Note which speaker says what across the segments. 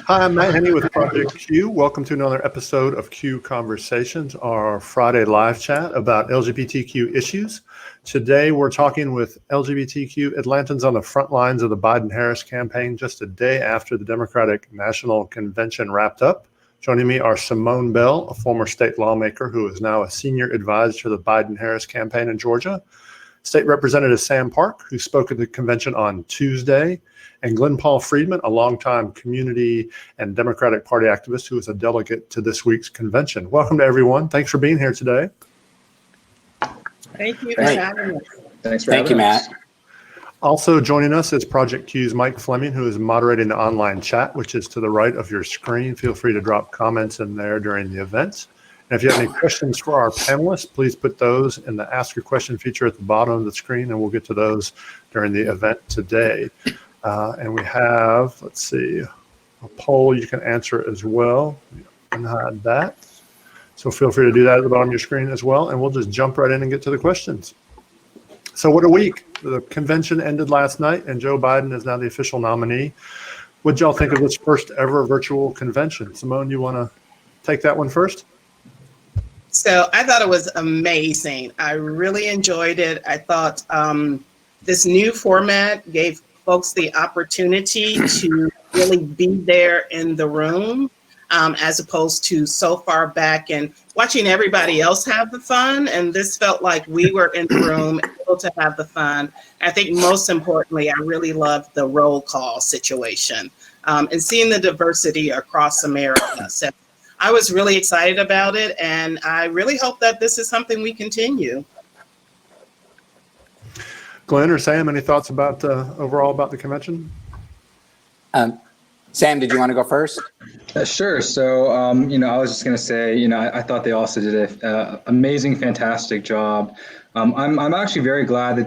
Speaker 1: Hi, I'm Matt Henney with Project Q. Welcome to another episode of Q Conversations, our Friday live chat about LGBTQ issues. Today, we're talking with LGBTQ Atlantans on the front lines of the Biden-Harris campaign just a day after the Democratic National Convention wrapped up. Joining me are Simone Bell, a former state lawmaker who is now a senior advisor to the Biden-Harris campaign in Georgia, State Representative Sam Park, who spoke at the convention on Tuesday, and Glen Paul Freedman, a longtime community and Democratic Party activist who is a delegate to this week's convention. Welcome to everyone. Thanks for being here today.
Speaker 2: Thank you for having us.
Speaker 3: Thanks for having us.
Speaker 4: Matt.
Speaker 1: Also joining us is Project Q's Mike Fleming, who is moderating the online chat, which is to the right of your screen. Feel free to drop comments in there during the event. And if you have any questions for our panelists, please put those in the Ask a Question feature at the bottom of the screen, and we'll get to those during the event today. And we have, let's see, a poll you can answer as well. You can hide that. So feel free to do that at the bottom of your screen as well. And we'll just jump right in and get to the questions. So what a week. The convention ended last night and Joe Biden is now the official nominee. What did y'all think of this first ever virtual convention? Simone, you want to take that one first?
Speaker 2: So I thought it was amazing. I really enjoyed it. I thought this new format gave folks the opportunity to really be there in the room, as opposed to so far back and watching everybody else have the fun. And this felt like we were in the room able to have the fun. I think most importantly, I really loved the roll call situation and seeing the diversity across America. So I was really excited about it, and I really hope that this is something we continue.
Speaker 1: Glenn or Sam, any thoughts about overall about the convention?
Speaker 4: Sam, did you want to go first?
Speaker 3: Sure. So, I was just going to say, I thought they also did an amazing, fantastic job. I'm actually very glad that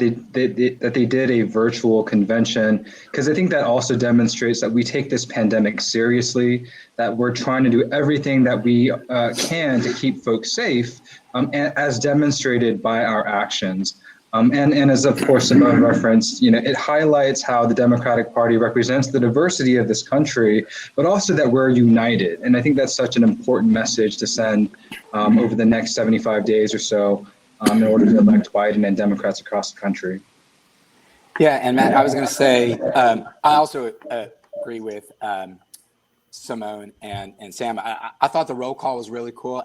Speaker 3: they did a virtual convention, because I think that also demonstrates that we take this pandemic seriously, that we're trying to do everything that we can to keep folks safe, as demonstrated by our actions. And as, of course, Simone referenced, it highlights how the Democratic Party represents the diversity of this country, but also that we're united. And I think that's such an important message to send over the next 75 days or so in order to elect Biden and Democrats across the country.
Speaker 4: Yeah, and Matt, I was going to say, I also agree with Simone and Sam. I thought the roll call was really cool.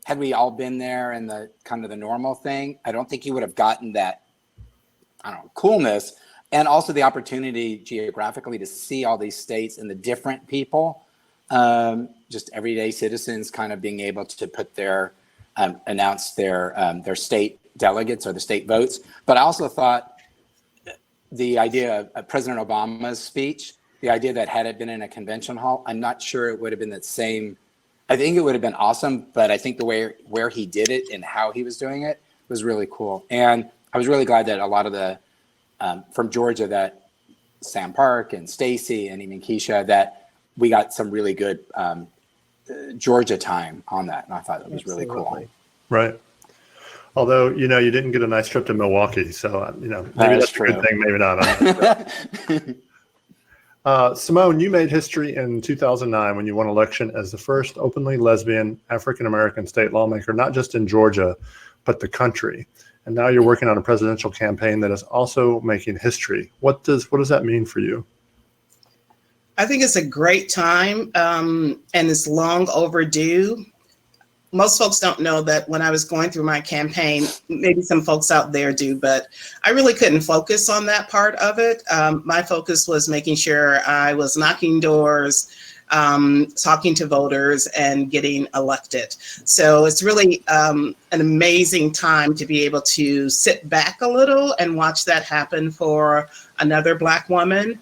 Speaker 4: Had we all been there and the kind of the normal thing, I don't think you would have gotten that, coolness, and also the opportunity geographically to see all these states and the different people, just everyday citizens kind of being able to put their, announce their state delegates or the state votes. But I also thought the idea of President Obama's speech, the idea that had it been in a convention hall, I'm not sure it would have been that same. I think it would have been awesome, but I think the way where he did it and how he was doing it was really cool. And I was really glad that a lot of the from Georgia, that Sam Park and Stacy and even Keisha, that we got some really good Georgia time on that. And I thought it was really cool.
Speaker 1: Right. Although, you didn't get a nice trip to Milwaukee. So, maybe that's a good thing, maybe not. Simone, you made history in 2009 when you won election as the first openly lesbian African-American state lawmaker, not just in Georgia, but the country. And now you're working on a presidential campaign that is also making history. What does that mean for you?
Speaker 2: I think it's a great time, and it's long overdue. Most folks don't know that when I was going through my campaign, maybe some folks out there do, but I really couldn't focus on that part of it. My focus was making sure I was knocking doors, talking to voters, and getting elected. So it's really an amazing time to be able to sit back a little and watch that happen for another Black woman.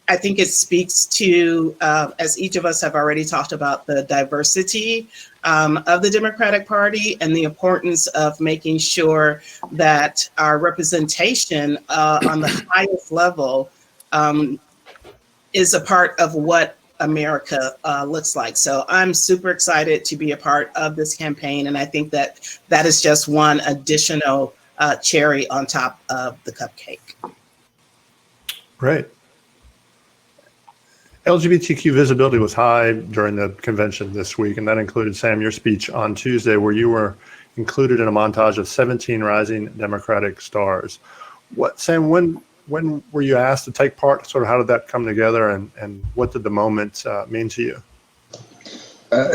Speaker 2: I think it speaks to, as each of us have already talked about, the diversity of the Democratic Party and the importance of making sure that our representation on the highest level is a part of what America looks like. So I'm super excited to be a part of this campaign. And I think that that is just one additional cherry on top of the cupcake.
Speaker 1: Great. LGBTQ visibility was high during the convention this week, and that included, Sam, your speech on Tuesday, where you were included in a montage of 17 rising Democratic stars. Sam, when were you asked to take part? Sort of how did that come together, and what did the moment mean to you?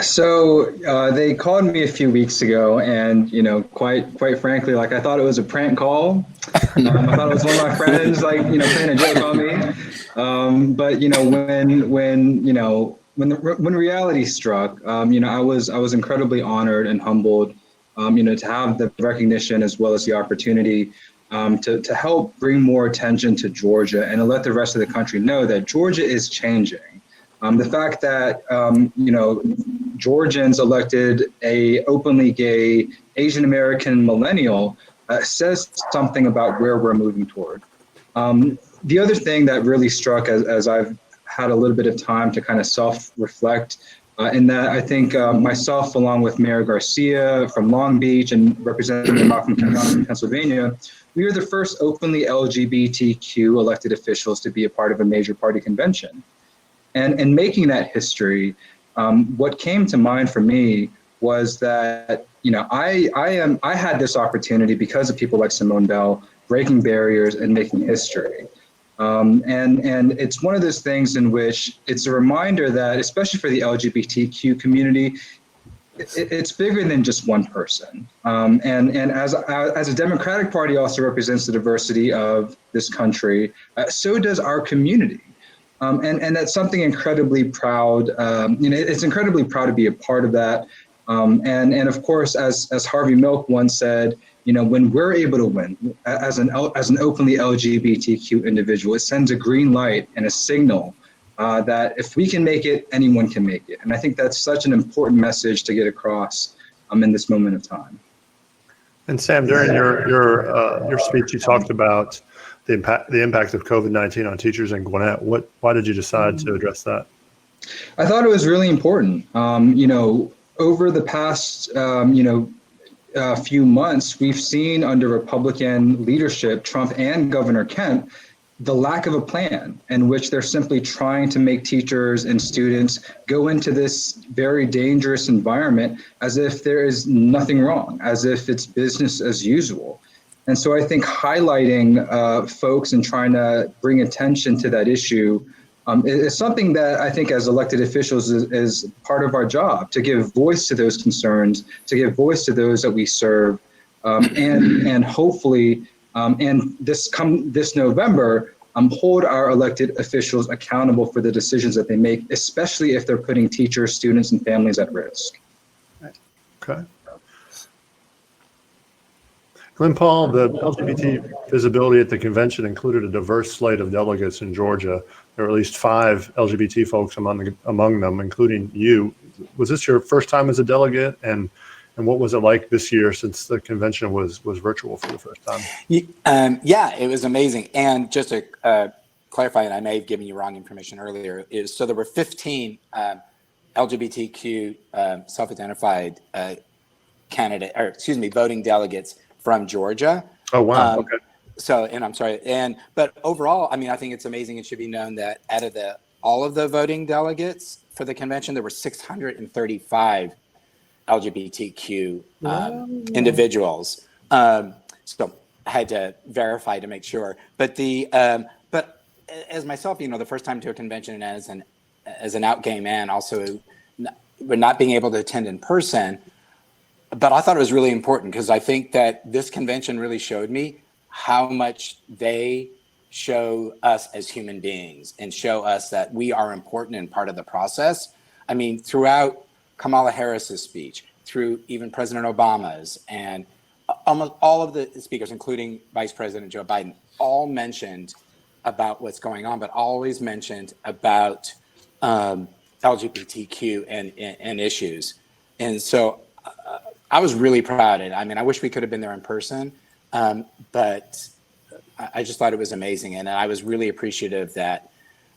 Speaker 3: So they called me a few weeks ago, and quite frankly, like, I thought it was a prank call. I thought it was one of my friends, like, playing a joke on me. But when reality struck, I was incredibly honored and humbled, to have the recognition as well as the opportunity to help bring more attention to Georgia and to let the rest of the country know that Georgia is changing. The fact that, Georgians elected a openly gay Asian American millennial says something about where we're moving toward. The other thing that really struck as I've had a little bit of time to kind of self-reflect, in that I think myself, along with Mayor Garcia from Long Beach and Representative Malcolm from Pennsylvania, we are the first openly LGBTQ elected officials to be a part of a major party convention. And in making that history, what came to mind for me was that, I had this opportunity because of people like Simone Bell breaking barriers and making history. And it's one of those things in which it's a reminder that, especially for the LGBTQ community, it's bigger than just one person. And as a Democratic Party also represents the diversity of this country, so does our community. And that's something incredibly proud. It's incredibly proud to be a part of that. And of course, as Harvey Milk once said, when we're able to win as an openly LGBTQ individual, it sends a green light and a signal that if we can make it, anyone can make it. And I think that's such an important message to get across in this moment of time.
Speaker 1: And Sam, during your speech, you talked about the impact of COVID-19 on teachers in Gwinnett. Why did you decide to address that?
Speaker 3: I thought it was really important. Over the past, few months, we've seen under Republican leadership, Trump and Governor Kemp, the lack of a plan in which they're simply trying to make teachers and students go into this very dangerous environment as if there is nothing wrong, as if it's business as usual. And so I think highlighting folks and trying to bring attention to that issue is something that I think as elected officials is part of our job, to give voice to those concerns, to give voice to those that we serve, and hopefully, and this November, hold our elected officials accountable for the decisions that they make, especially if they're putting teachers, students, and families at risk.
Speaker 1: Okay. Glen Paul, the LGBT visibility at the convention included a diverse slate of delegates in Georgia. There were at least 5 LGBT folks among them, including you. Was this your first time as a delegate? And what was it like this year, since the convention was virtual for the first time?
Speaker 4: Yeah, it was amazing. And just to clarify, and I may have given you wrong information earlier, so there were 15 LGBTQ self-identified voting delegates from Georgia.
Speaker 1: Oh, wow. Okay.
Speaker 4: So, and I'm sorry, but overall, I mean, I think it's amazing. It should be known that out of all of the voting delegates for the convention, there were 635 LGBTQ individuals. So I had to verify to make sure. But but as myself, the first time to a convention and as an out gay man, also not being able to attend in person. But I thought it was really important because I think that this convention really showed me how much they show us as human beings and show us that we are important and part of the process. I mean, throughout Kamala Harris's speech, through even President Obama's, and almost all of the speakers, including Vice President Joe Biden, all mentioned about what's going on, but always mentioned about LGBTQ and issues. And so I was really proud. And I mean, I wish we could have been there in person, but I just thought it was amazing. And I was really appreciative that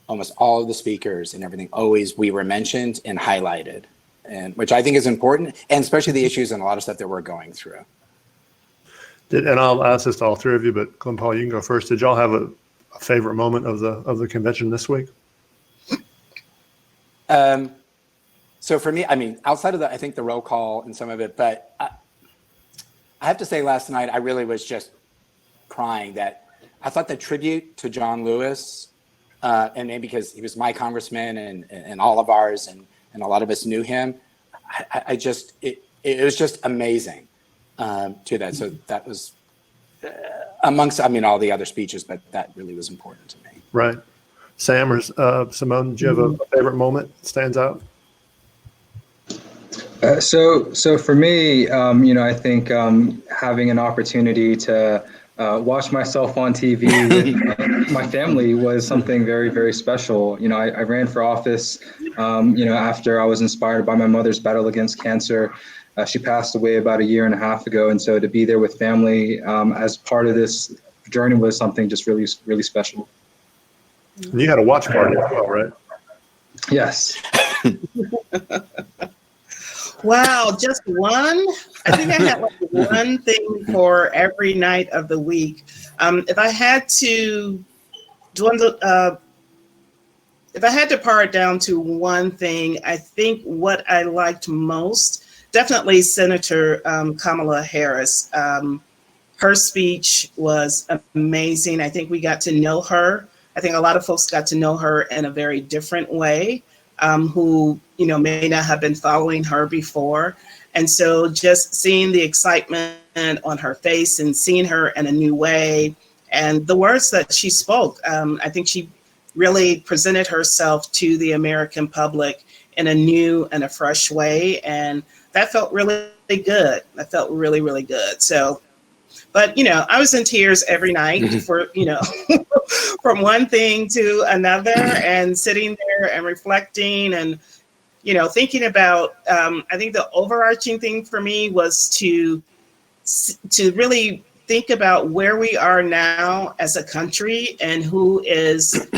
Speaker 4: almost all of the speakers and everything, we were mentioned and highlighted, and which I think is important, and especially the issues and a lot of stuff that we're going through.
Speaker 1: And I'll ask this to all three of you, but Glen Paul, you can go first. Did y'all have a favorite moment of the convention this week?
Speaker 4: So for me, I mean, outside of I think the roll call and some of it, but I have to say last night, I really was just crying that I thought the tribute to John Lewis, and maybe because he was my congressman and all of ours, and a lot of us knew him, it was just amazing to that. So that was amongst, I mean, all the other speeches, but that really was important to me. Right.
Speaker 1: Sam or Simone, do you have a favorite moment that stands out?
Speaker 3: So for me, I think having an opportunity to watch myself on TV with my family was something very, very special. I ran for office, after I was inspired by my mother's battle against cancer. She passed away about 1.5 years ago. And so to be there with family as part of this journey was something just really, really special.
Speaker 1: And you had a watch party as well, right?
Speaker 3: Yes.
Speaker 2: Wow, just one? I think I had like one thing for every night of the week. If I had to pare it down to one thing, I think what I liked most, definitely Senator Kamala Harris. Her speech was amazing. I think we got to know her. I think a lot of folks got to know her in a very different way, who may not have been following her before. And so just seeing the excitement on her face and seeing her in a new way and the words that she spoke, I think she really presented herself to the American public in a new and a fresh way. And that felt really good. That felt really, really good. So, but, I was in tears every night for, from one thing to another, and sitting there and reflecting and, thinking about, I think the overarching thing for me was to really think about where we are now as a country and who is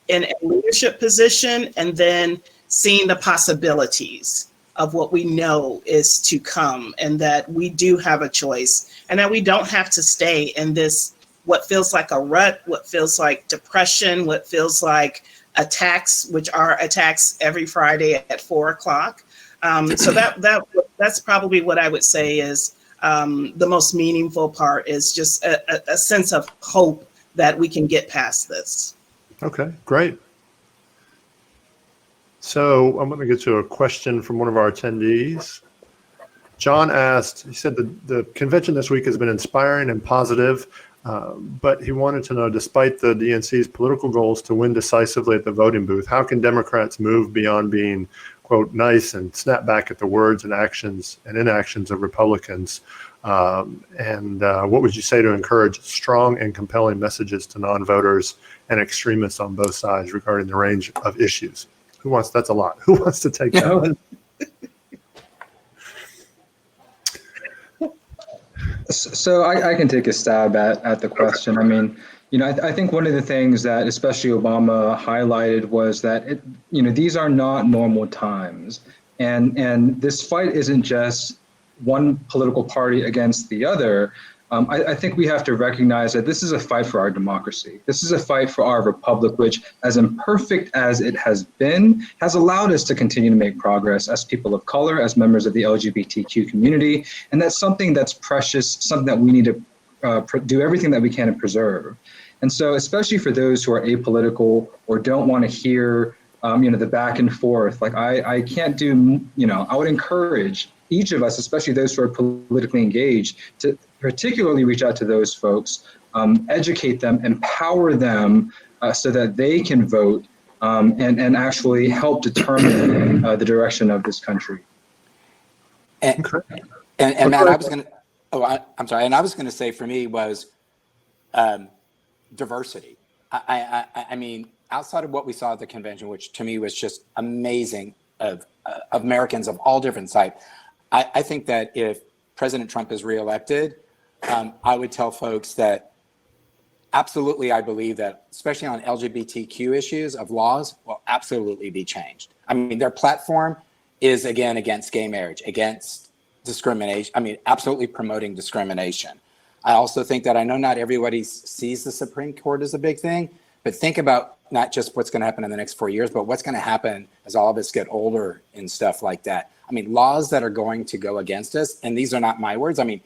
Speaker 2: in a leadership position, and then seeing the possibilities of what we know is to come, and that we do have a choice, and that we don't have to stay in this, what feels like a rut, what feels like depression, what feels like attacks, which are attacks every Friday at 4:00. So that's probably what I would say is the most meaningful part, is just a sense of hope that we can get past this.
Speaker 1: Okay, great. So I'm going to get to a question from one of our attendees. John asked, he said the convention this week has been inspiring and positive, but he wanted to know, despite the DNC's political goals to win decisively at the voting booth, how can Democrats move beyond being, quote, nice and snap back at the words and actions and inactions of Republicans? And what would you say to encourage strong and compelling messages to non-voters and extremists on both sides regarding the range of issues? That's a lot. Who wants to take that one?
Speaker 3: So I can take a stab at the question. I mean, I think one of the things that especially Obama highlighted was that, these are not normal times. And this fight isn't just one political party against the other. I think we have to recognize that this is a fight for our democracy. This is a fight for our republic, which, as imperfect as it has been, has allowed us to continue to make progress as people of color, as members of the LGBTQ community. And that's something that's precious, something that we need to do everything that we can to preserve. And so, especially for those who are apolitical or don't want to hear, the back and forth, like I can't do, I would encourage each of us, especially those who are politically engaged, to particularly reach out to those folks, educate them, empower them so that they can vote and actually help determine the direction of this country.
Speaker 4: And Matt, I was going to, I'm sorry. And I was going to say for me was diversity. I mean, outside of what we saw at the convention, which to me was just amazing of Americans of all different types, I think that if President Trump is reelected, I would tell folks that absolutely, I believe that, especially on LGBTQ issues of laws, will absolutely be changed. I mean, their platform is, again, against gay marriage, against discrimination. I mean, absolutely promoting discrimination. I also think that, I know not everybody sees the Supreme Court as a big thing, but think about not just what's going to happen in the next 4 years, but what's going to happen as all of us get older and stuff like that. I mean, laws that are going to go against us, and these are not my words. I mean,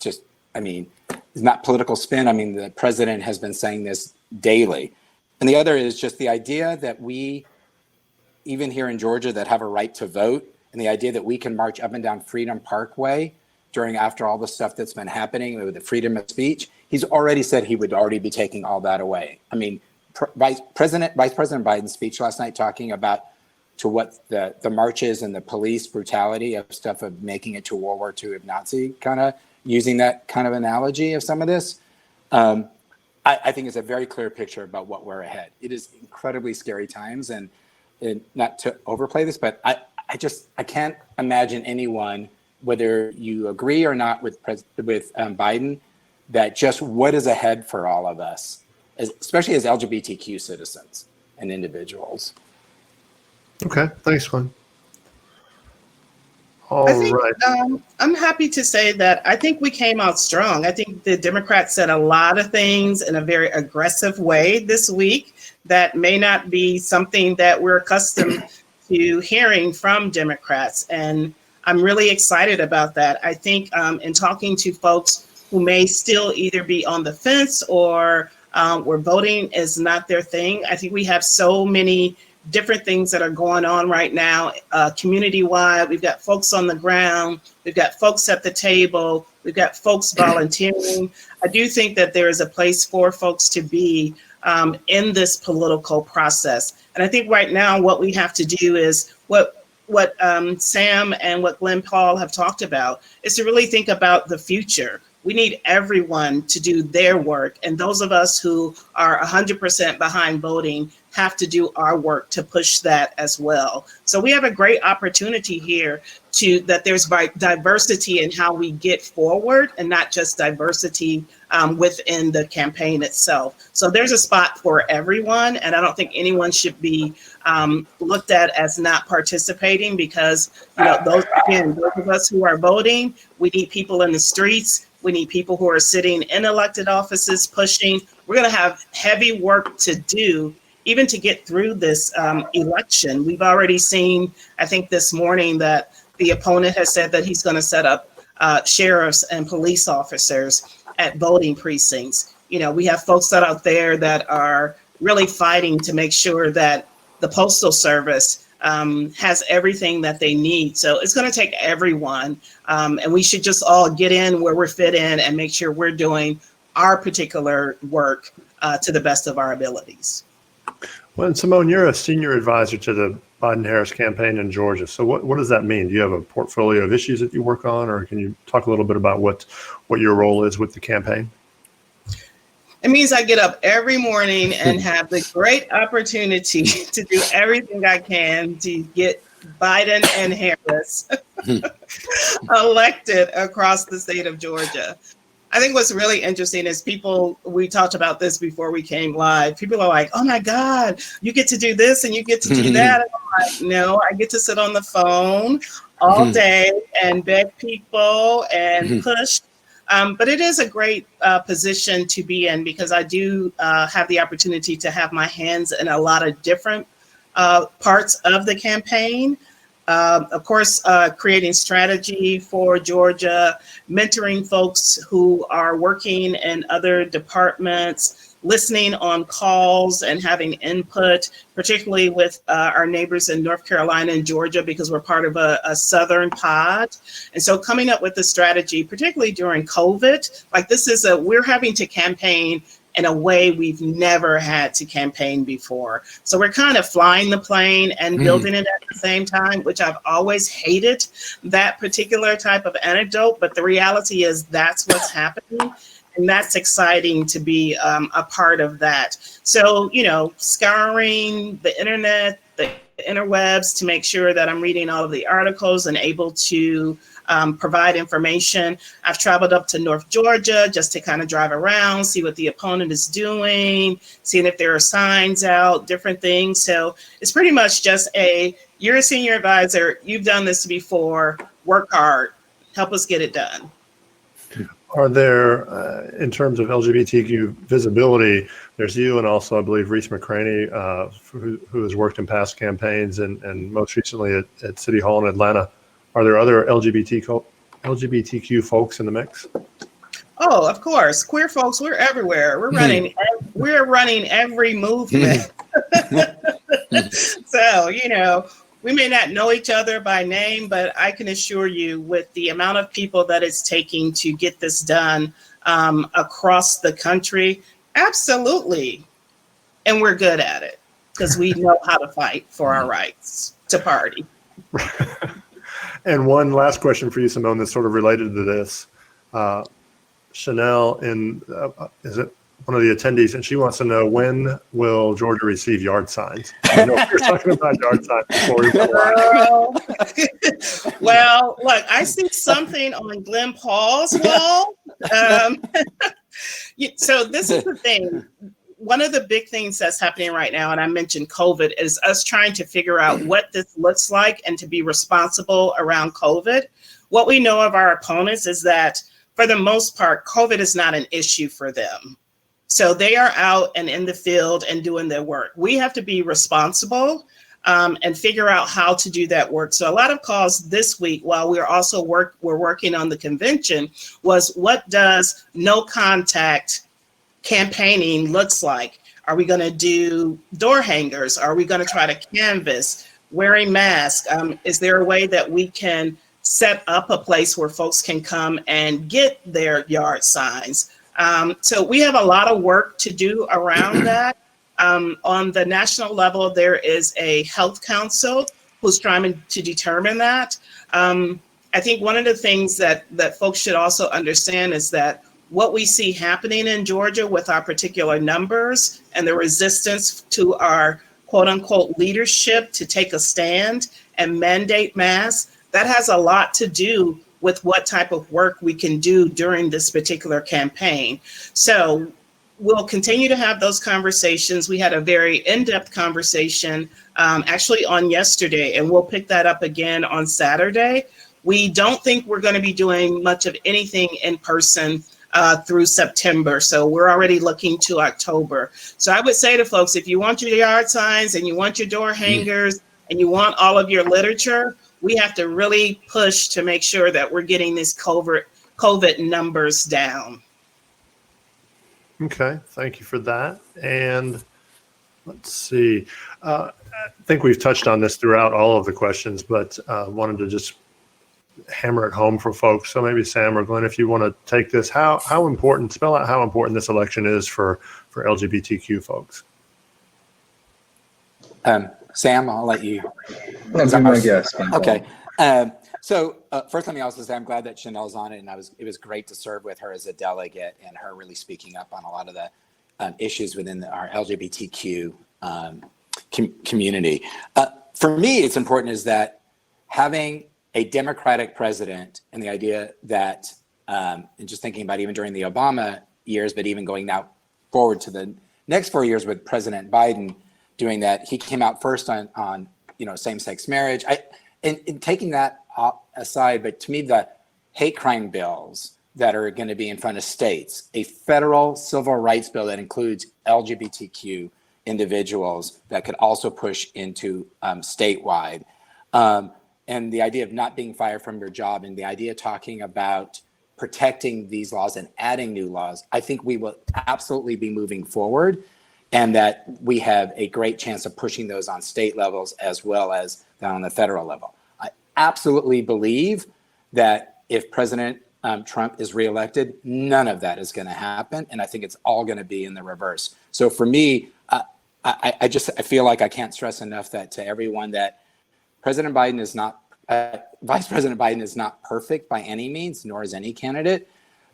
Speaker 4: it's not political spin. I mean, the president has been saying this daily. And the other is just the idea that we, even here in Georgia, that have a right to vote, and the idea that we can march up and down Freedom Parkway after all the stuff that's been happening with the freedom of speech. He's already said he would already be taking all that away. I mean, Vice President Biden's speech last night talking about to what the marches and the police brutality of stuff of making it to World War II of Nazi, kind of using that kind of analogy of some of this. I think it's a very clear picture about what we're ahead. It is incredibly scary times, and not to overplay this, but I can't imagine anyone, whether you agree or not with Biden, that just what is ahead for all of us, especially as LGBTQ citizens and individuals.
Speaker 1: Okay, thanks, Glenn.
Speaker 2: I'm happy to say that I think we came out strong. I think the Democrats said a lot of things in a very aggressive way this week that may not be something that we're accustomed to hearing from Democrats. And I'm really excited about that. I think in talking to folks who may still either be on the fence or where voting is not their thing, I think we have so many different things that are going on right now, community-wide. We've got folks on the ground. We've got folks at the table. We've got folks volunteering. I do think that there is a place for folks to be in this political process. And I think right now what we have to do is what Sam and what Glen Paul have talked about is to really think about the future. We need everyone to do their work. And those of us who are 100% behind voting have to do our work to push that as well. So we have a great opportunity here that there's diversity in how we get forward, and not just diversity within the campaign itself. So there's a spot for everyone, and I don't think anyone should be looked at as not participating, because those of us who are voting, we need people in the streets. We need people who are sitting in elected offices pushing. We're going to have heavy work to do even to get through this election. We've already seen, I think this morning, that the opponent has said that he's going to set up sheriffs and police officers at voting precincts. We have folks out there that are really fighting to make sure that the Postal Service has everything that they need. So it's going to take everyone, and we should just all get in where we're fit in and make sure we're doing our particular work to the best of our abilities.
Speaker 1: Well, and Simone, you're a senior advisor to the Biden-Harris campaign in Georgia. So what does that mean? Do you have a portfolio of issues that you work on, or can you talk a little bit about what your role is with the campaign?
Speaker 2: It means I get up every morning and have the great opportunity to do everything I can to get Biden and Harris elected across the state of Georgia. I think what's really interesting is we talked about this before we came live. People are like, oh my God, you get to do this and you get to do that. And I'm like, no, I get to sit on the phone all day and beg people and push. But it is a great position to be in, because I do have the opportunity to have my hands in a lot of different parts of the campaign. Of course, creating strategy for Georgia, mentoring folks who are working in other departments, listening on calls and having input, particularly with our neighbors in North Carolina and Georgia, because we're part of a Southern pod. And so coming up with the strategy, particularly during COVID, like we're having to campaign in a way we've never had to campaign before. So we're kind of flying the plane and building it at the same time, which I've always hated that particular type of anecdote. But the reality is that's what's happening. And that's exciting to be a part of that. So, scouring the internet, the interwebs to make sure that I'm reading all of the articles and able to provide information. I've traveled up to North Georgia just to kind of drive around, see what the opponent is doing, seeing if there are signs out, different things. So it's pretty much just you're a senior advisor, you've done this before, work hard, help us get it done.
Speaker 1: Are there, in terms of LGBTQ visibility, there's you and also, I believe, Reese McCraney, who has worked in past campaigns and most recently at City Hall in Atlanta. Are there other LGBTQ folks in the mix?
Speaker 2: Oh, of course. Queer folks, we're everywhere. We're running every movement. So, we may not know each other by name, but I can assure you with the amount of people that it's taking to get this done across the country, absolutely. And we're good at it because we know how to fight for our rights to party.
Speaker 1: And one last question for you, Simone, that's sort of related to this. Chanel is it one of the attendees, and she wants to know, when will Georgia receive yard signs? We were talking about yard signs before we went live.
Speaker 2: Well, look, I see something on Glen Paul's wall. So this is the thing. One of the big things that's happening right now, and I mentioned COVID, is us trying to figure out what this looks like and to be responsible around COVID. What we know of our opponents is that, for the most part, COVID is not an issue for them. So they are out and in the field and doing their work. We have to be responsible and figure out how to do that work. So a lot of calls this week, while we're also working on the convention, was what does no contact campaigning looks like? Are we going to do door hangers? Are we going to try to canvass, wearing masks? Is there a way that we can set up a place where folks can come and get their yard signs? So we have a lot of work to do around that. On the national level, there is a health council who's trying to determine that. I think one of the things that folks should also understand is that what we see happening in Georgia with our particular numbers and the resistance to our quote unquote leadership to take a stand and mandate masks, that has a lot to do with what type of work we can do during this particular campaign. So we'll continue to have those conversations. We had a very in-depth conversation actually on yesterday, and we'll pick that up again on Saturday. We don't think we're going to be doing much of anything in person through September. So we're already looking to October. So I would say to folks, if you want your yard signs and you want your door hangers and you want all of your literature, we have to really push to make sure that we're getting these COVID numbers down.
Speaker 1: Okay, thank you for that. And let's see. I think we've touched on this throughout all of the questions, but wanted to just hammer it home for folks. So maybe Sam or Glenn, if you want to take this, how important, spell out how important this election is for LGBTQ folks.
Speaker 4: Sam, I'll let you.
Speaker 3: That's my guess.
Speaker 4: Okay. So first, let me also say I'm glad that Chanel's on it, and it was great to serve with her as a delegate and her really speaking up on a lot of the issues within our LGBTQ community. For me, it's important is that having a Democratic president, and the idea that, and just thinking about even during the Obama years, but even going now forward to the next 4 years with President Biden doing that, he came out first on same-sex marriage. And taking that aside, but to me, the hate crime bills that are going to be in front of states, a federal civil rights bill that includes LGBTQ individuals that could also push into statewide. And the idea of not being fired from your job, and the idea of talking about protecting these laws and adding new laws, I think we will absolutely be moving forward, and that we have a great chance of pushing those on state levels as well as down on the federal level. I absolutely believe that if President Trump is reelected, none of that is going to happen, and I think it's all going to be in the reverse. So for me, I feel like I can't stress enough that to everyone that President Biden is not, Vice President Biden is not perfect by any means, nor is any candidate,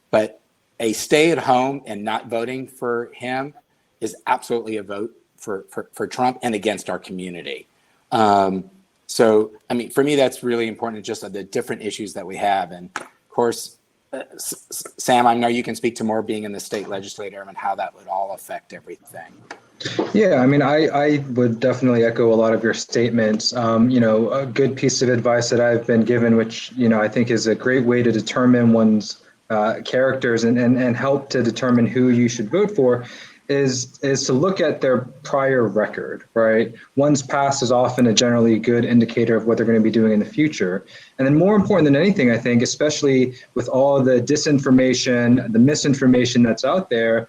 Speaker 4: but a stay at home and not voting for him is absolutely a vote for Trump and against our community. So, I mean, for me, that's really important, just the different issues that we have. And of course, Sam, I know you can speak to more being in the state legislature and how that would all affect everything.
Speaker 3: Yeah, I mean, I would definitely echo a lot of your statements. A good piece of advice that I've been given, which, I think is a great way to determine one's characters and help to determine who you should vote for, is to look at their prior record, right? One's past is often a generally good indicator of what they're going to be doing in the future. And then more important than anything, I think, especially with all the disinformation, the misinformation that's out there,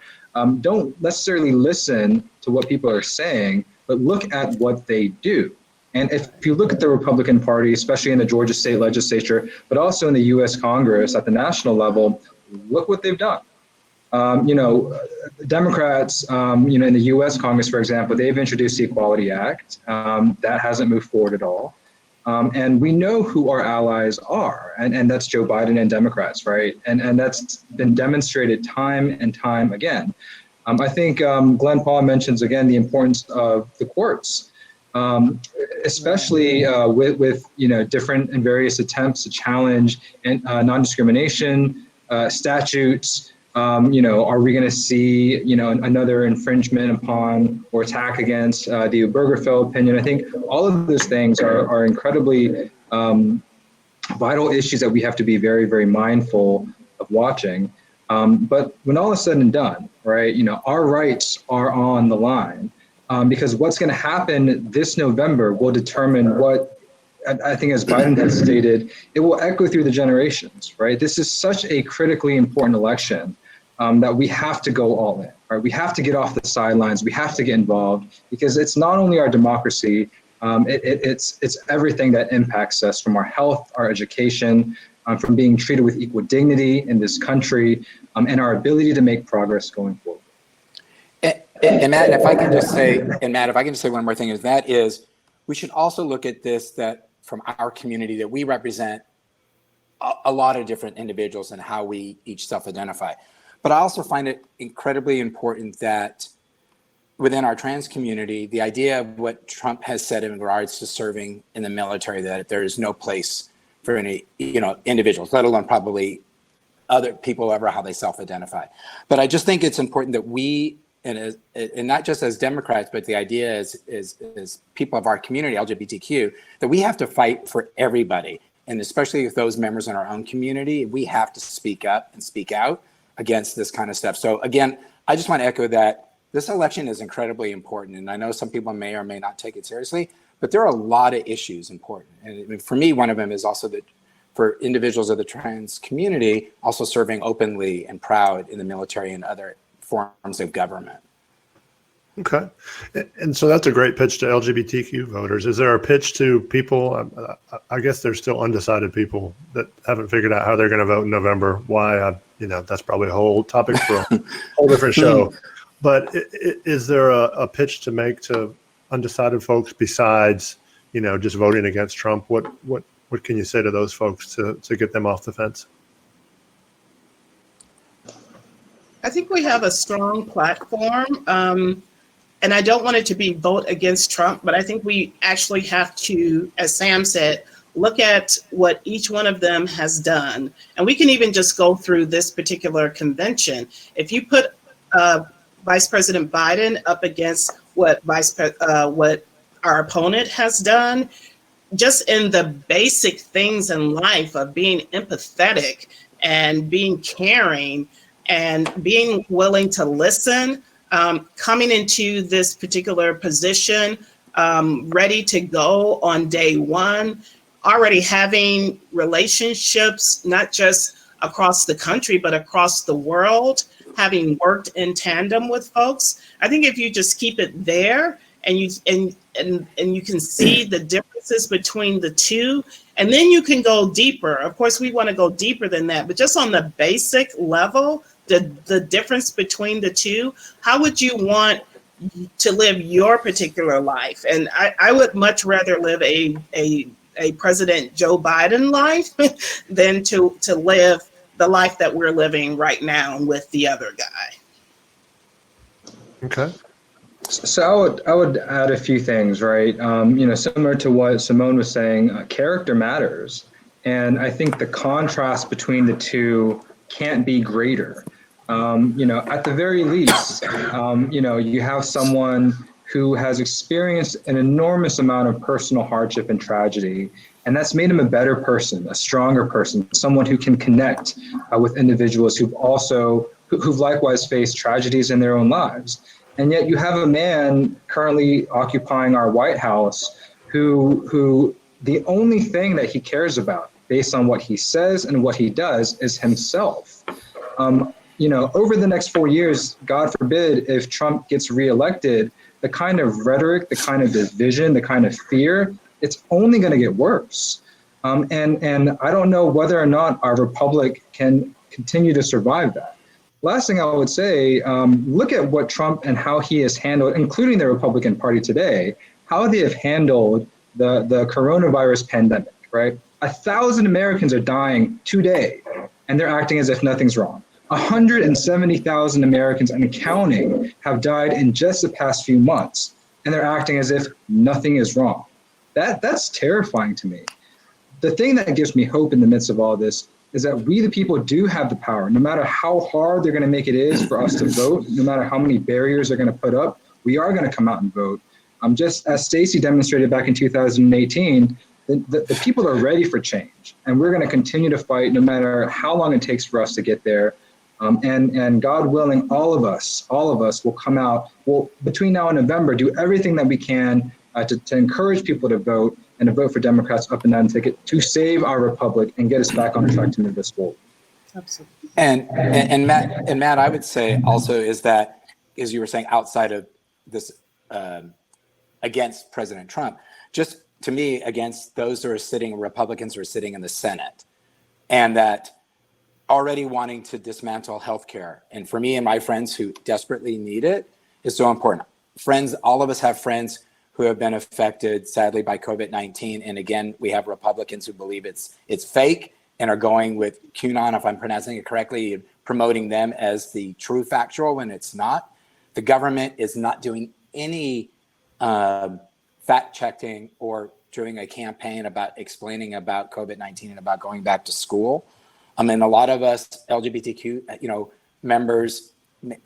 Speaker 3: don't necessarily listen to what people are saying, but look at what they do. And if you look at the Republican Party, especially in the Georgia state legislature, but also in the US Congress at the national level, look what they've done. Democrats, in the US Congress, for example, they've introduced the Equality Act. That hasn't moved forward at all. And we know who our allies are, and that's Joe Biden and Democrats, right? And that's been demonstrated time and time again. I think Glen Paul mentions, again, the importance of the courts, especially with different and various attempts to challenge non-discrimination statutes. Are we going to see, another infringement upon or attack against the Obergefell opinion? I think all of those things are incredibly vital issues that we have to be very, very mindful of watching. But when all is said and done, right, our rights are on the line because what's going to happen this November will determine what, I think, as Biden has stated, it will echo through the generations, right? This is such a critically important election that we have to go all in, right? We have to get off the sidelines. We have to get involved because it's not only our democracy, it's everything that impacts us, from our health, our education, from being treated with equal dignity in this country, and our ability to make progress going forward.
Speaker 4: And Matt, if I can just say one more thing, is we should also look at this, that from our community, that we represent a lot of different individuals and how we each self-identify. But I also find it incredibly important that within our trans community, the idea of what Trump has said in regards to serving in the military, that there is no place for any, individuals, let alone probably other people, ever how they self-identify. But I just think it's important that we, and not just as Democrats, but the idea is people of our community, LGBTQ, that we have to fight for everybody. And especially with those members in our own community, we have to speak up and speak out against this kind of stuff. So again, I just want to echo that this election is incredibly important. And I know some people may or may not take it seriously, but there are a lot of issues important. And for me, one of them is also that for individuals of the trans community, also serving openly and proud in the military and other forms of government.
Speaker 1: Okay. And so that's a great pitch to LGBTQ voters. Is there a pitch to people? I guess there's still undecided people that haven't figured out how they're going to vote in November. Why? That's probably a whole topic for a whole different show. But is there a pitch to make to undecided folks besides, just voting against Trump? What can you say to those folks to get them off the fence?
Speaker 2: I think we have a strong platform. And I don't want it to be vote against Trump, but I think we actually have to, as Sam said, look at what each one of them has done. And we can even just go through this particular convention. If you put Vice President Biden up against what our opponent has done, just in the basic things in life of being empathetic and being caring and being willing to listen, coming into this particular position, ready to go on day one, already having relationships, not just across the country, but across the world, having worked in tandem with folks. I think if you just keep it there and you can see the differences between the two, and then you can go deeper. Of course, we want to go deeper than that, but just on the basic level, the difference between the two, how would you want to live your particular life? And I would much rather live a President Joe Biden life than to live the life that we're living right now with the other guy.
Speaker 1: Okay.
Speaker 3: So I would add a few things, right? Similar to what Simone was saying, character matters. And I think the contrast between the two can't be greater. At the very least, you have someone who has experienced an enormous amount of personal hardship and tragedy, and that's made him a better person, a stronger person, someone who can connect with individuals who've likewise faced tragedies in their own lives. And yet you have a man currently occupying our White House who the only thing that he cares about, based on what he says and what he does, is himself. Over the next 4 years, God forbid, if Trump gets reelected, the kind of rhetoric, the kind of division, the kind of fear, it's only going to get worse. And I don't know whether or not our republic can continue to survive that. Last thing I would say, look at what Trump and how he has handled, including the Republican Party today, how they have handled the coronavirus pandemic, right? 1,000 Americans are dying today, and they're acting as if nothing's wrong. 170,000 Americans and counting have died in just the past few months, and they're acting as if nothing is wrong. That's terrifying to me. The thing that gives me hope in the midst of all this is that we, the people, do have the power. No matter how hard they're going to make it is for us to vote, no matter how many barriers they're going to put up, we are going to come out and vote. Just as Stacey demonstrated back in 2018, the people are ready for change, and we're going to continue to fight no matter how long it takes for us to get there. And God willing, all of us will come out. We'll, between now and November, do everything that we can to encourage people to vote and to vote for Democrats up and down the ticket to save our republic and get us back on track to move us forward.
Speaker 2: Absolutely.
Speaker 4: And Matt, I would say also is that, as you were saying, outside of this, against President Trump, just to me, against those who are sitting, Republicans who are sitting in the Senate, and that already wanting to dismantle healthcare. And for me and my friends who desperately need it is so important. Friends, all of us have friends who have been affected, sadly, by COVID-19. And again, we have Republicans who believe it's fake and are going with QAnon, if I'm pronouncing it correctly, promoting them as the true factual when it's not. The government is not doing any fact-checking or doing a campaign about explaining about COVID-19 and about going back to school. And a lot of us LGBTQ, members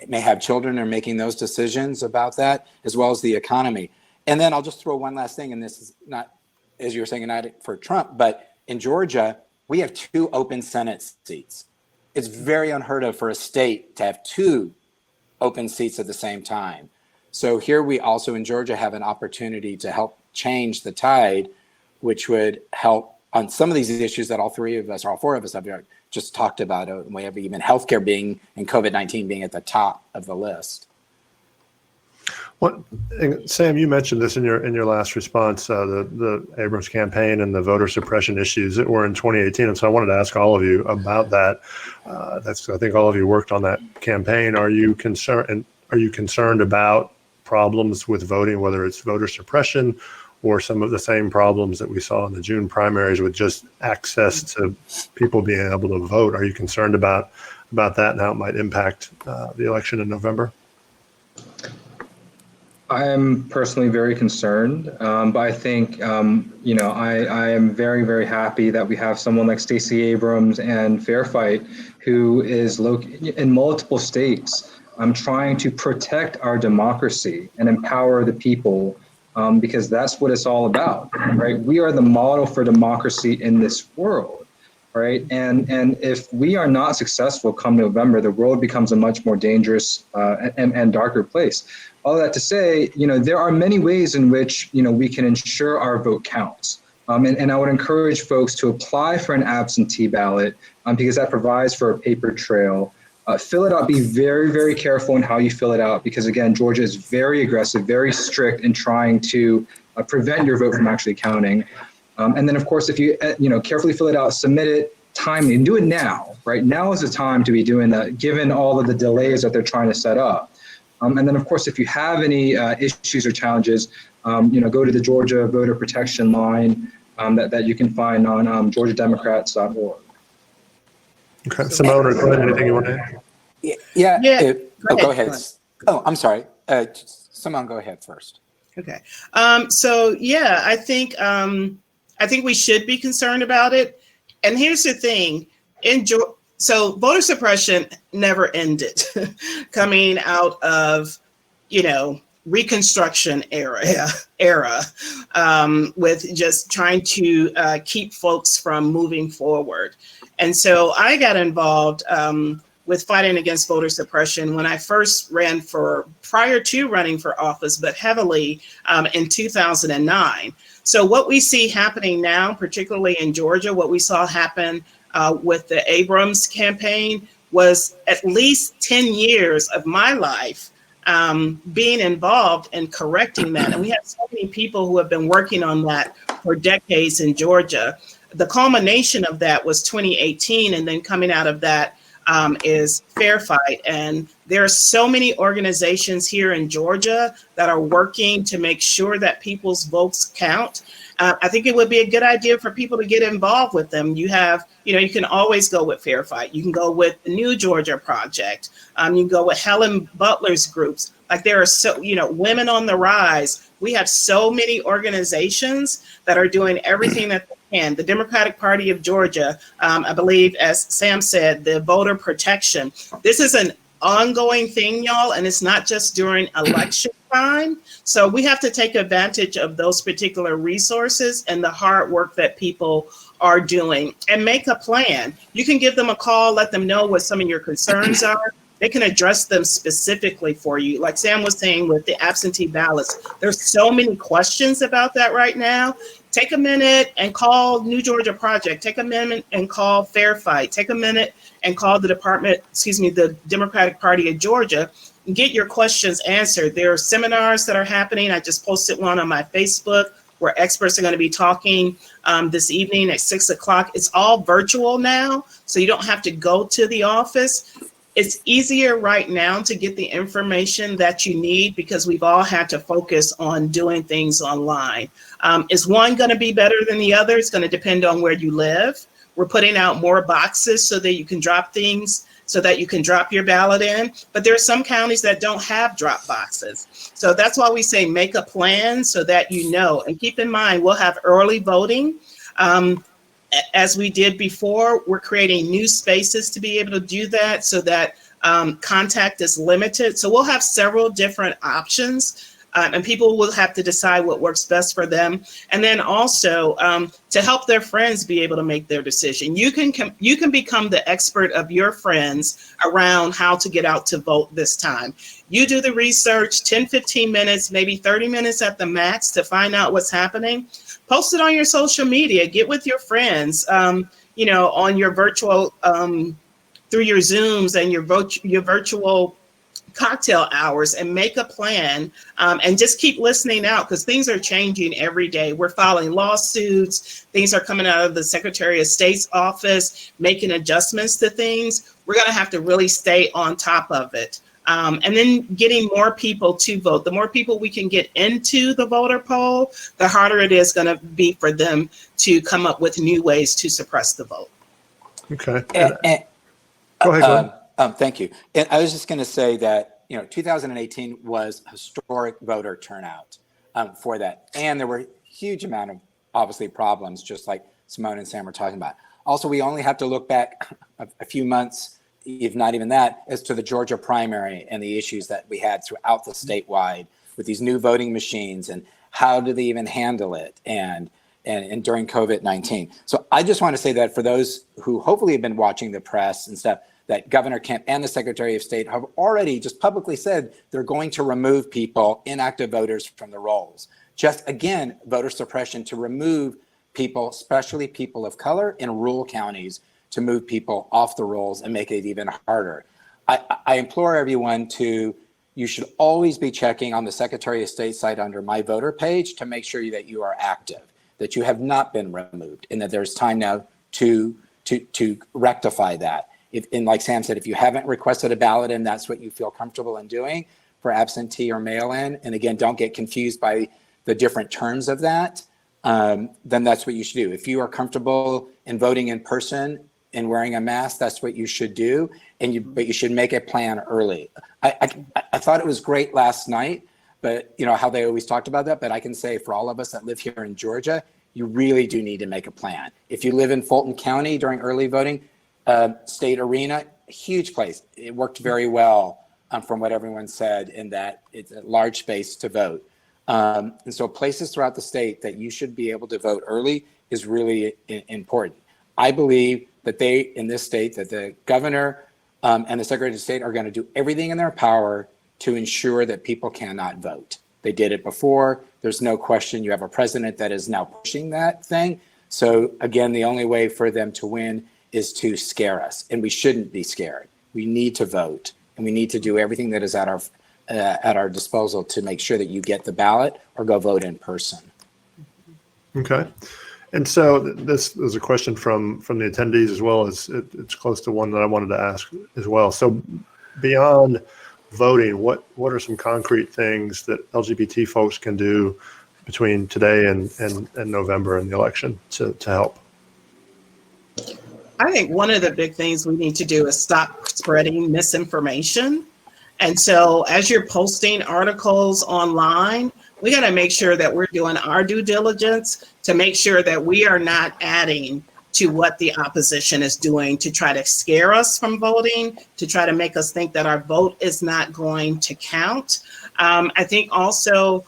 Speaker 4: may have children and are making those decisions about that, as well as the economy. And then I'll just throw one last thing, and this is not, as you were saying, not for Trump, but in Georgia, we have 2 open Senate seats. It's very unheard of for a state to have 2 open seats at the same time. So here we also in Georgia have an opportunity to help change the tide, which would help on some of these issues that all 3 of us, or all 4 of us have just talked about. We have even healthcare being, and COVID-19 being at the top of the list.
Speaker 1: Sam, you mentioned this in your last response, the Abrams campaign and the voter suppression issues that were in 2018, and so I wanted to ask all of you about that. I think all of you worked on that campaign. Are you concerned about problems with voting, whether it's voter suppression or some of the same problems that we saw in the June primaries with just access to people being able to vote? Are you concerned about that and how it might impact the election in November?
Speaker 3: I am personally very concerned, but I think, I am very, very happy that we have someone like Stacey Abrams and Fair Fight, who is in multiple states, trying to protect our democracy and empower the people, because that's what it's all about, right? We are the model for democracy in this world, right? And if we are not successful come November, the world becomes a much more dangerous and darker place. All that to say, there are many ways in which, we can ensure our vote counts. And I would encourage folks to apply for an absentee ballot because that provides for a paper trail. Fill it out. Be very, very careful in how you fill it out because, again, Georgia is very aggressive, very strict in trying to prevent your vote from actually counting. And then, of course, if you, carefully fill it out, submit it timely, and do it now, right? Now is the time to be doing that, given all of the delays that they're trying to set up. And then, of course, if you have any issues or challenges, go to the Georgia voter protection line that you can find on georgiademocrats.org.
Speaker 1: Okay, Simone or Glen, anything you want to add?
Speaker 4: Yeah. Go ahead. Oh, I'm sorry. Simone, go ahead first.
Speaker 2: Okay. So yeah, I think we should be concerned about it. And here's the thing: so voter suppression never ended, coming out of, Reconstruction era, with just trying to keep folks from moving forward. And so I got involved with fighting against voter suppression when I first ran prior to running for office, but heavily in 2009. So what we see happening now, particularly in Georgia, what we saw happen with the Abrams campaign was at least 10 years of my life being involved in correcting that. And we have so many people who have been working on that for decades in Georgia. The culmination of that was 2018, and then coming out of that is Fair Fight. And there are so many organizations here in Georgia that are working to make sure that people's votes count. I think it would be a good idea for people to get involved with them. You can always go with Fair Fight. You can go with the New Georgia Project. You can go with Helen Butler's groups. Like there are Women on the Rise. We have so many organizations that are doing everything that they can. The Democratic Party of Georgia, I believe, as Sam said, the voter protection. This is an ongoing thing, y'all, and it's not just during election time. So we have to take advantage of those particular resources and the hard work that people are doing and make a plan. You can give them a call, let them know what some of your concerns are. They can address them specifically for you. Like Sam was saying with the absentee ballots, there's so many questions about that right now. Take a minute and call New Georgia Project. Take a minute and call Fair Fight. Take a minute and call the Democratic Party of Georgia, and get your questions answered. There are seminars that are happening. I just posted one on my Facebook where experts are going to be talking this evening at 6:00. It's all virtual now, so you don't have to go to the office. It's easier right now to get the information that you need because we've all had to focus on doing things online. Is one going to be better than the other? It's going to depend on where you live. We're putting out more boxes so that you can drop things, so that you can drop your ballot in. But there are some counties that don't have drop boxes. So that's why we say make a plan so that you know. And keep in mind, we'll have early voting. As we did before, we're creating new spaces to be able to do that so that contact is limited. So we'll have several different options. And people will have to decide what works best for them. And then also to help their friends be able to make their decision. You can become the expert of your friends around how to get out to vote this time. You do the research, 10, 15 minutes, maybe 30 minutes at the max to find out what's happening. Post it on your social media, get with your friends, on your virtual, through your Zooms and your virtual cocktail hours, and make a plan and just keep listening out because things are changing every day. We're filing lawsuits. Things are coming out of the Secretary of State's office, making adjustments to things. We're going to have to really stay on top of it. And then getting more people to vote. The more people we can get into the voter poll, the harder it is going to be for them to come up with new ways to suppress the vote.
Speaker 1: Okay.
Speaker 4: Go ahead, Glenn. Thank you. And I was just going to say that, 2018 was historic voter turnout for that. And there were a huge amount of, obviously, problems, just like Simone and Sam were talking about. Also, we only have to look back a few months, if not even that, as to the Georgia primary and the issues that we had throughout the statewide with these new voting machines and how do they even handle it and during COVID-19. So I just want to say that for those who hopefully have been watching the press and stuff, that Governor Kemp and the Secretary of State have already just publicly said they're going to remove people, inactive voters, from the rolls. Just, again, voter suppression to remove people, especially people of color in rural counties, to move people off the rolls and make it even harder. I implore everyone you should always be checking on the Secretary of State site under My Voter page to make sure that you are active, that you have not been removed, and that there's time now to rectify that. And like Sam said, if you haven't requested a ballot and that's what you feel comfortable in doing for absentee or mail-in, and again, don't get confused by the different terms of that, then that's what you should do. If you are comfortable in voting in person and wearing a mask, that's what you should do. But you should make a plan early. I thought it was great last night, but how they always talked about that. But I can say for all of us that live here in Georgia, you really do need to make a plan. If you live in Fulton County during early voting, State Arena, huge place. It worked very well from what everyone said, in that it's a large space to vote. And so places throughout the state that you should be able to vote early is really important. I believe that in this state, that the governor and the Secretary of State are going to do everything in their power to ensure that people cannot vote. They did it before. There's no question you have a president that is now pushing that thing. So again, the only way for them to win is to scare us, and we shouldn't be scared. We need to vote, and we need to do everything that is at our disposal to make sure that you get the ballot or go vote in person.
Speaker 1: Okay. And so this is a question from the attendees, as well as it's close to one that I wanted to ask as well. So beyond voting, what are some concrete things that LGBT folks can do between today and November and the election to help?
Speaker 2: I think one of the big things we need to do is stop spreading misinformation. And so as you're posting articles online, we got to make sure that we're doing our due diligence to make sure that we are not adding to what the opposition is doing to try to scare us from voting, to try to make us think that our vote is not going to count. I think also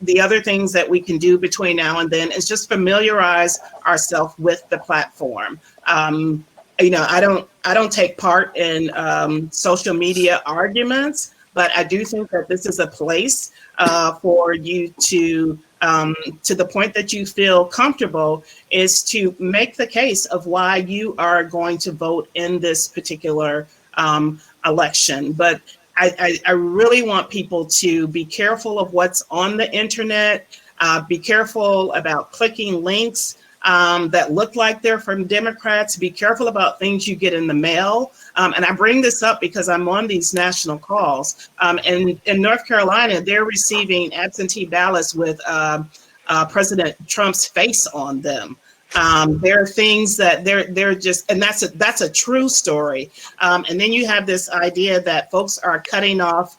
Speaker 2: the other things that we can do between now and then is just familiarize ourselves with the platform. I don't take part in social media arguments, but I do think that this is a place for you to the point that you feel comfortable, is to make the case of why you are going to vote in this particular election. But I really want people to be careful of what's on the internet, be careful about clicking links that look like they're from Democrats, be careful about things you get in the mail. And I bring this up because I'm on these national calls. And in North Carolina, they're receiving absentee ballots with President Trump's face on them. There are things that they're just, and that's a true story. And then you have this idea that folks are cutting off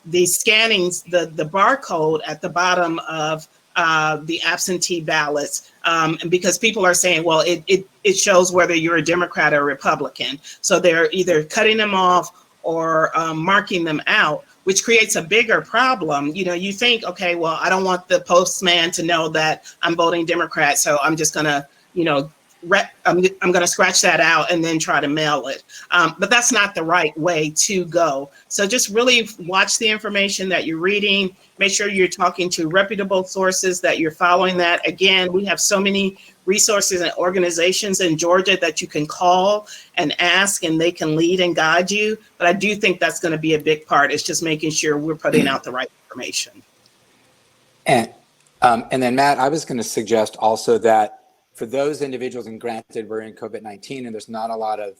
Speaker 2: the scannings, the barcode at the bottom of the absentee ballots, and because people are saying, well, it shows whether you're a Democrat or Republican. So they're either cutting them off or marking them out, which creates a bigger problem. You think, okay, well, I don't want the postman to know that I'm voting Democrat, so I'm just gonna, I'm gonna scratch that out and then try to mail it. But that's not the right way to go. So just really watch the information that you're reading. Make sure you're talking to reputable sources, that you're following that. Again, we have so many resources and organizations in Georgia that you can call and ask, and they can lead and guide you. But I do think that's going to be a big part. It's just making sure we're putting out the right information. And
Speaker 4: then, Matt, I was going to suggest also that for those individuals, and granted we're in COVID-19 and there's not a lot of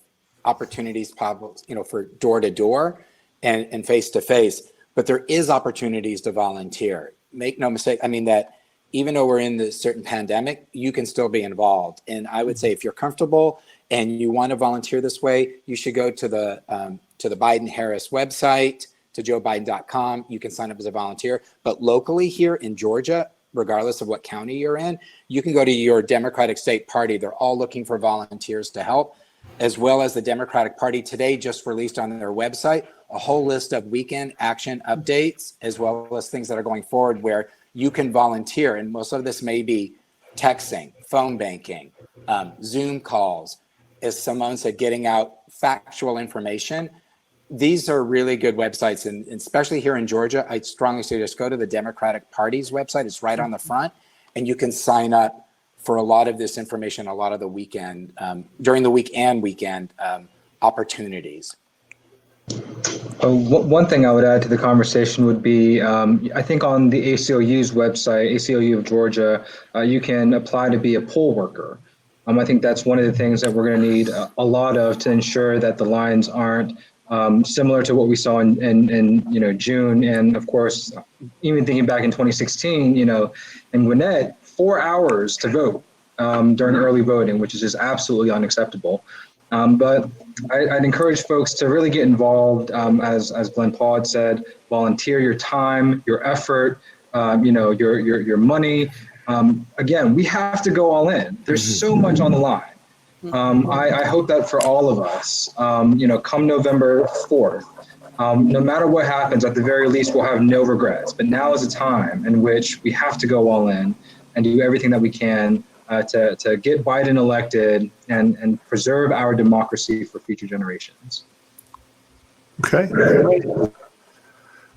Speaker 4: opportunities, for door to door and face to face, but there is opportunities to volunteer. Make no mistake. I mean, that even though we're in this certain pandemic, you can still be involved. And I would say if you're comfortable and you want to volunteer this way, you should go to the Biden-Harris website, to joebiden.com. You can sign up as a volunteer. But locally here in Georgia, regardless of what county you're in, you can go to your Democratic State Party. They're all looking for volunteers to help, as well as the Democratic Party today just released on their website a whole list of weekend action updates, as well as things that are going forward where you can volunteer. And most of this may be texting, phone banking, Zoom calls, as Simone said, getting out factual information. These are really good websites. And especially here in Georgia, I strongly suggest go to the Democratic Party's website. It's right on the front, and you can sign up for a lot of this information, a lot of the weekend, during the week and weekend opportunities.
Speaker 3: One thing I would add to the conversation would be, I think on the ACLU's website, ACLU of Georgia, you can apply to be a poll worker. I think that's one of the things that we're going to need a lot of to ensure that the lines aren't similar to what we saw in June. And of course, even thinking back in 2016, in Gwinnett, 4 hours to vote. during early voting, which is just absolutely unacceptable. But I'd encourage folks to really get involved, as Glen Paul had said, volunteer your time, your effort, your money. Again, we have to go all in. There's so much on the line. I hope that for all of us, come November 4th, no matter what happens, at the very least, we'll have no regrets. But now is a time in which we have to go all in and do everything that we can to get Biden elected and preserve our democracy for future generations.
Speaker 1: Okay.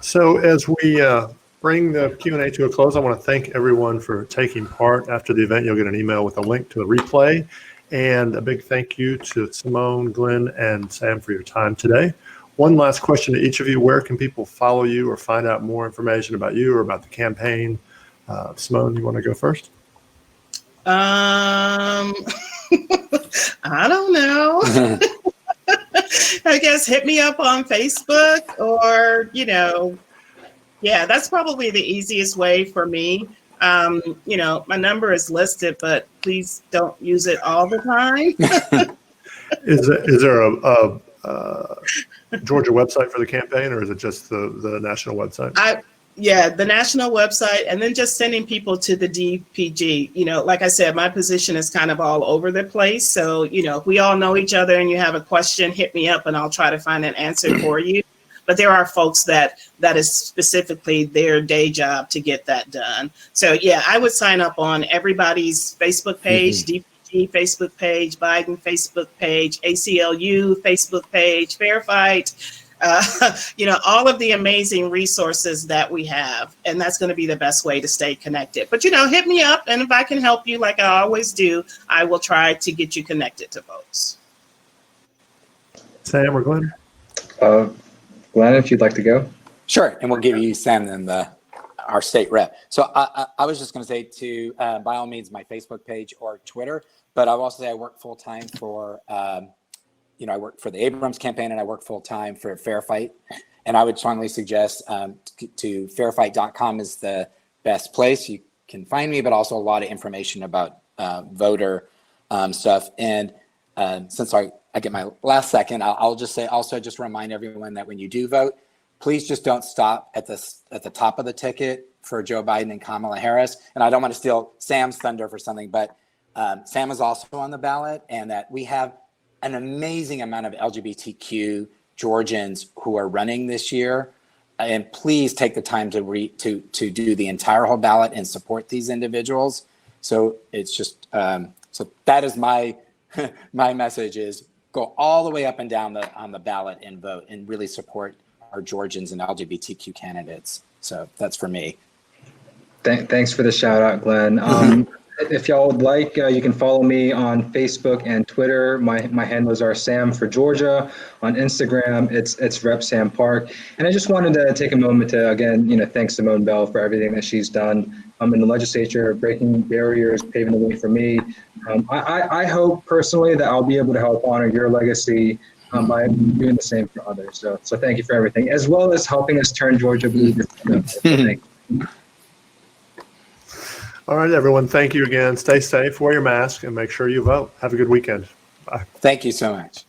Speaker 1: So as we bring the Q&A to a close, I want to thank everyone for taking part. After the event, you'll get an email with a link to a replay. And a big thank you to Simone, Glen, and Sam for your time today. One last question to each of you. Where can people follow you or find out more information about you or about the campaign? Simone, you want to go first?
Speaker 2: I don't know. I guess hit me up on Facebook or, yeah, that's probably the easiest way for me. My number is listed, but please don't use it all the time.
Speaker 1: Is there a Georgia website for the campaign, or is it just the national website?
Speaker 2: Yeah, the national website, and then just sending people to the DPG. Like I said, my position is kind of all over the place. So, if we all know each other and you have a question, hit me up and I'll try to find an answer for you. But there are folks that is specifically their day job to get that done. So, yeah, I would sign up on everybody's Facebook page, DPG Facebook page, Biden Facebook page, ACLU Facebook page, Fair Fight, all of the amazing resources that we have. And that's going to be the best way to stay connected. But, hit me up. And if I can help you, like I always do, I will try to get you connected to folks.
Speaker 1: Sam or Glen?
Speaker 3: Glen, if you'd like to go.
Speaker 4: Sure, and we'll give you Sam and our state rep. So I was just going to say by all means, my Facebook page or Twitter, but I will also say I work full time for, I work for the Abrams campaign and I work full time for Fair Fight. And I would strongly suggest to fairfight.com is the best place. You can find me, but also a lot of information about voter stuff. And since I get my last second, I'll just say also just remind everyone that when you do vote, please just don't stop at the top of the ticket for Joe Biden and Kamala Harris. And I don't want to steal Sam's thunder for something, but Sam is also on the ballot, and that we have an amazing amount of LGBTQ Georgians who are running this year. And please take the time to do the entire whole ballot and support these individuals. So it's just so that is my my message is go all the way up and down on the ballot and vote and really support our Georgians and LGBTQ candidates. So that's for me.
Speaker 3: Thanks for the shout out, Glen. If y'all would like, you can follow me on Facebook and Twitter. My handles are Sam for Georgia. On Instagram, it's Rep Sam Park. And I just wanted to take a moment to again, thank Simone Bell for everything that she's done in the legislature, breaking barriers, paving the way for me. I hope personally that I'll be able to help honor your legacy by doing the same for others. So thank you for everything, as well as helping us turn Georgia blue. Thank you.
Speaker 1: All right, everyone. Thank you again. Stay safe, wear your mask, and make sure you vote. Have a good weekend. Bye.
Speaker 4: Thank you so much.